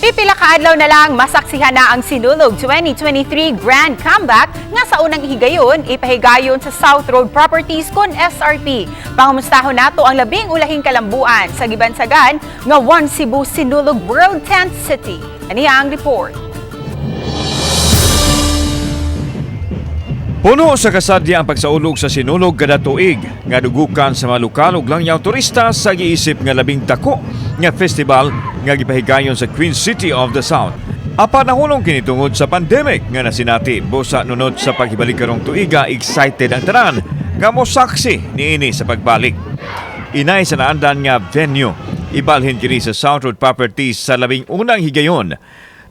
Pipila ka adlaw na lang masaksihan na ang Sinulog 2023 Grand Comeback nga sa unang higayon ipahigayon sa South Road Properties kon SRP. Pangumustahon nato ang labing ulahing kalambuan sa gibansagan nga One Cebu Sinulog World Tent City. Ani ang report. Puno sa kasadya ang pagsaulog sa Sinulog kada tuig nga dugukan sa mga lokal ug langyaw turista sa giisip nga labing dako nga festival nga gipahigayon sa Queen City of the South. Apan nahulong kini tungod sa pandemic nga nasinati busa nunod sa paghibalik karong tuiga, excited ang tanan nga mosaksi niini sa pagbalik. Inay sa naandan nga venue ibalhin kini sa South Road Properties sa labing unang higayon.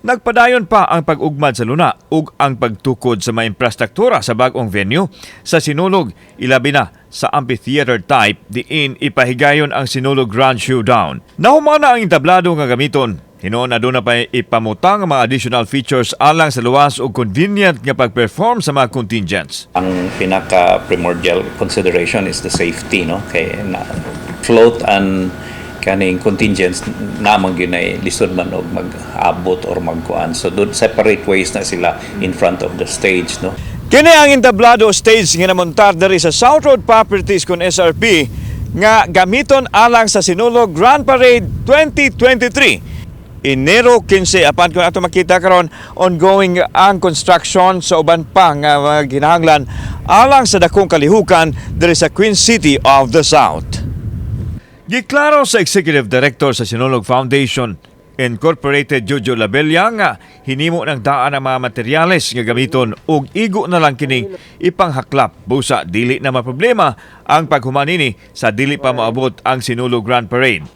Nagpadayon pa ang pag-ugmad sa luna ug ang pagtukod sa mga infrastruktura sa bagong venue sa Sinulog, ilabi na sa amphitheater type diin ipahigayon ang Sinulog Grand Showdown. Nahumana ang entablado nga gamiton. Hinoon na doon na pa ipamutang ang mga additional features alang sa luwas ug convenient nga pag-perform sa mga contingents. Ang pinaka-primordial consideration is the safety, no? Kaya na float and kaning contingents namang ginay lisod man og mag-abot or magkuan. So doon separate ways na sila in front of the stage, no. Kini ang entablado stage nga namontar diri sa South Road Properties kon SRP nga gamiton alang sa Sinulog Grand Parade 2023. Enero 15 apan kung ato makita karon ongoing ang construction sa uban pa nga ginahanglan alang sa dakong kalihukan diri sa Queen City of the South. Giklaro sa Executive Director sa Sinulog Foundation Incorporated Jojo Labella nga hinimo ng daan ang mga materyales nga gamiton ug igo na lang kining ipanghaklap busa dili na maproblema ang paghumanini sa dili pa moabot ang Sinulog Grand Parade.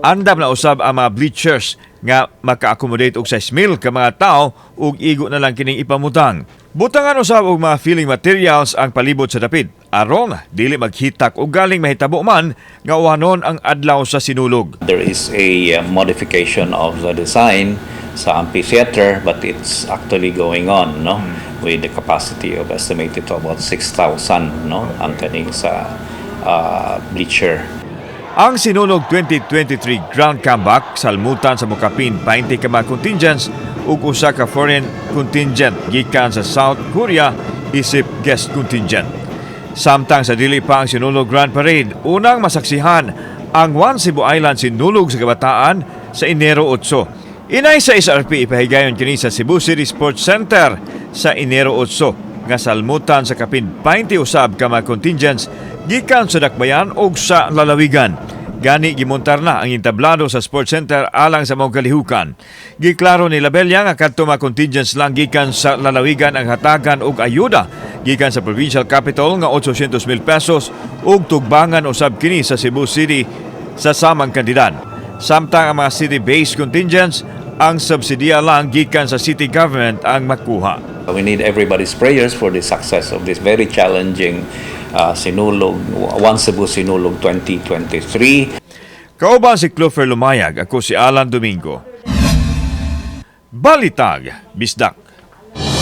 Andam na usab ang mga bleachers nga maka-accommodate og 6,000 ka mga tao ug igo na lang kining ipamutang. Butangan usab og mga filling materials ang palibot sa dapit aron dili maghitak og galing mahitabo man nga uhanon ang adlaw sa Sinulog. There is a modification of the design sa amphitheater, but it's actually going on, no, with the capacity of estimated to about 6,000, no, ang kaning sa bleacher. Ang Sinulog 2023 Grand Comeback salmutan sa mukapin 20 ka mga contingents ug usa ka foreign contingent gikan sa South Korea isip guest contingent. Samtang sa dili pa ang Sinulog Grand Parade, unang masaksihan ang One Cebu Island Sinulog sa kabataan sa Enero 8. Inay sa SRP ipahigayon kini sa Cebu City Sports Center sa Enero 8 nga salmutan sa kapin 20 usab ka mga contingents gikan sa dakbayan ug sa lalawigan. Gani gimontar na ang entablado sa Sports Center alang sa mga kalihukan. Giklaro ni Labella nga kadto mga contingents lang gikan sa lalawigan ang hatagan og ayuda gikan sa provincial capital nga 800,000 pesos ug tugbangan usab kini sa Cebu City sa samang kandidat. Samtang ang mga city-based contingents ang subsidiya lang gikan sa city government ang makuha. We need everybody's prayers for the success of this very challenging Sinulog, One Cebu Sinulog 2023. Kauban si Clover Lumayag, ako si Alan Domingo. Balitag, Bisdak.